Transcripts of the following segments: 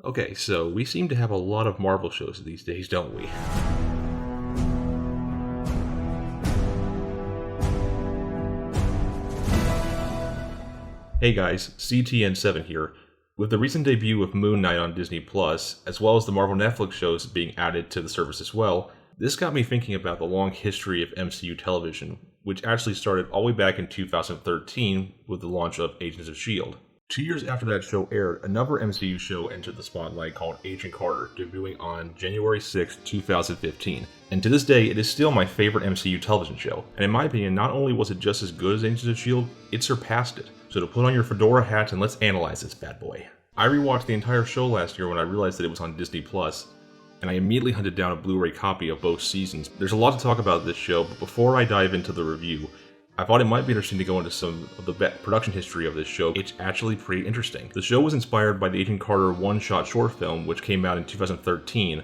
Okay, so we seem to have a lot of Marvel shows these days, don't we? Hey guys, CTN7 here. With the recent debut of Moon Knight on Disney Plus, as well as the Marvel Netflix shows being added to the service as well, this got me thinking about the long history of MCU television, which actually started all the way back in 2013 with the launch of Agents of S.H.I.E.L.D. 2 years after that show aired, another MCU show entered the spotlight called Agent Carter, debuting on January 6, 2015. And to this day, it is still my favorite MCU television show. And in my opinion, not only was it just as good as Agents of S.H.I.E.L.D., it surpassed it. So to put on your fedora hat and let's analyze this bad boy. I rewatched the entire show last year when I realized that it was on Disney Plus, and I immediately hunted down a Blu-ray copy of both seasons. There's a lot to talk about this show, but before I dive into the review, I thought it might be interesting to go into some of the production history of this show. It's actually pretty interesting. The show was inspired by the Agent Carter one-shot short film, which came out in 2013,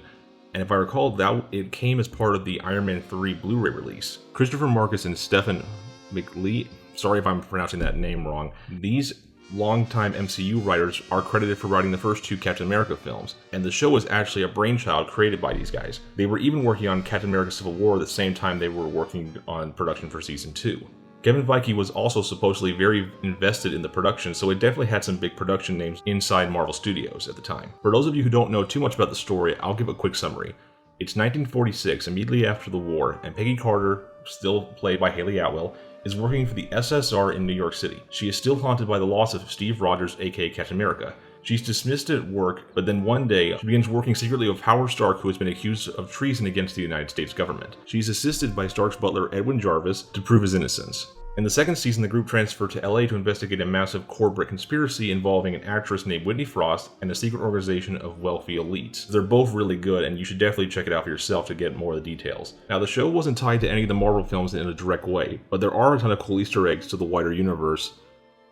and if I recall, it came as part of the Iron Man 3 Blu-ray release. Christopher Marcus and Stephen McLeod, sorry if I'm pronouncing that name wrong, these longtime MCU writers are credited for writing the first two Captain America films, and the show was actually a brainchild created by these guys. They were even working on Captain America Civil War at the same time they were working on production for Season 2. Kevin Feige was also supposedly very invested in the production, so it definitely had some big production names inside Marvel Studios at the time. For those of you who don't know too much about the story, I'll give a quick summary. It's 1946, immediately after the war, and Peggy Carter, still played by Hayley Atwell, is working for the SSR in New York City. She is still haunted by the loss of Steve Rogers, aka Captain America. She's dismissed at work, but then one day, she begins working secretly with Howard Stark, who has been accused of treason against the United States government. She's assisted by Stark's butler, Edwin Jarvis, to prove his innocence. In the second season, the group transferred to LA to investigate a massive corporate conspiracy involving an actress named Whitney Frost and a secret organization of wealthy elites. They're both really good, and you should definitely check it out for yourself to get more of the details. Now, the show wasn't tied to any of the Marvel films in a direct way, but there are a ton of cool Easter eggs to the wider universe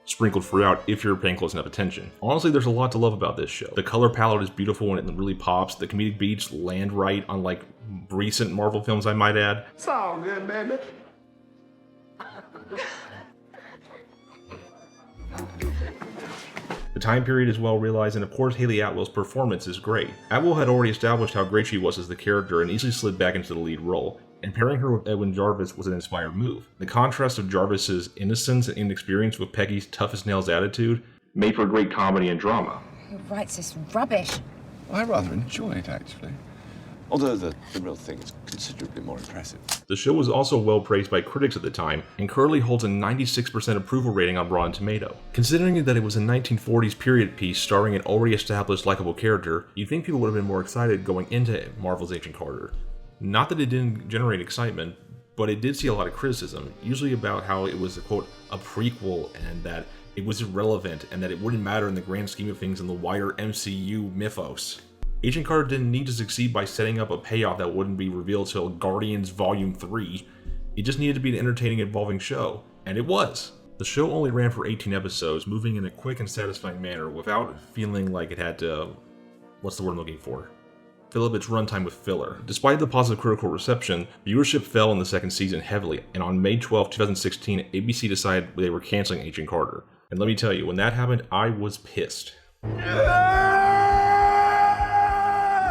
sprinkled throughout if you're paying close enough attention. Honestly, there's a lot to love about this show. The color palette is beautiful and it really pops. The comedic beats land right, unlike recent Marvel films, I might add. It's all good, baby. The time period is well realized, and of course Hayley Atwell's performance is great. Atwell had already established how great she was as the character and easily slid back into the lead role, and pairing her with Edwin Jarvis was an inspired move. The contrast of Jarvis's innocence and inexperience with Peggy's tough-as-nails attitude made for great comedy and drama. Who writes this rubbish? I rather enjoy it, actually. Although the real thing is considerably more impressive. The show was also well praised by critics at the time, and currently holds a 96% approval rating on Rotten Tomato. Considering that it was a 1940s period piece starring an already established likable character, you'd think people would have been more excited going into Marvel's Agent Carter. Not that it didn't generate excitement, but it did see a lot of criticism, usually about how it was, quote, a prequel, and that it was irrelevant, and that it wouldn't matter in the grand scheme of things in the wider MCU mythos. Agent Carter didn't need to succeed by setting up a payoff that wouldn't be revealed till Guardians Volume 3. It just needed to be an entertaining, involving show, and it was. The show only ran for 18 episodes, moving in a quick and satisfying manner without feeling like it had to, what's the word I'm looking for? Fill up its runtime with filler. Despite the positive critical reception, viewership fell in the second season heavily, and on May 12, 2016, ABC decided they were canceling Agent Carter. And let me tell you, when that happened, I was pissed.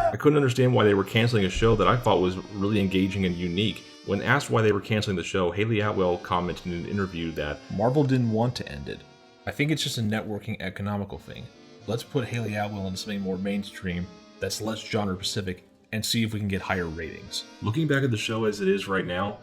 I couldn't understand why they were canceling a show that I thought was really engaging and unique. When asked why they were canceling the show, Hayley Atwell commented in an interview that Marvel didn't want to end it. I think it's just a networking economical thing. Let's put Hayley Atwell into something more mainstream that's less genre specific and see if we can get higher ratings. Looking back at the show as it is right now,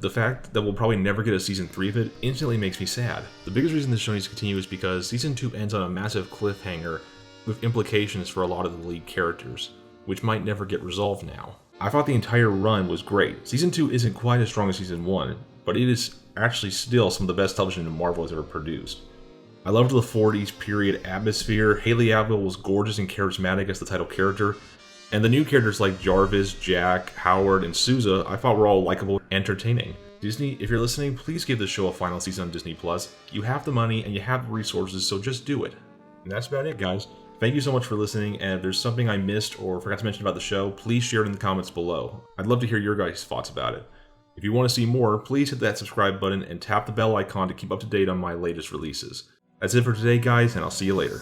the fact that we'll probably never get a season 3 of it instantly makes me sad. The biggest reason this show needs to continue is because season 2 ends on a massive cliffhanger with implications for a lot of the lead characters, which might never get resolved now. I thought the entire run was great. Season 2 isn't quite as strong as Season 1, but it is actually still some of the best television Marvel has ever produced. I loved the 40s period atmosphere. Hayley Atwell was gorgeous and charismatic as the title character, and the new characters like Jarvis, Jack, Howard, and Sousa I thought were all likable and entertaining. Disney, if you're listening, please give this show a final season on Disney+. You have the money and you have the resources, so just do it. And that's about it, guys. Thank you so much for listening, and if there's something I missed or forgot to mention about the show, please share it in the comments below. I'd love to hear your guys' thoughts about it. If you want to see more, please hit that subscribe button and tap the bell icon to keep up to date on my latest releases. That's it for today, guys, and I'll see you later.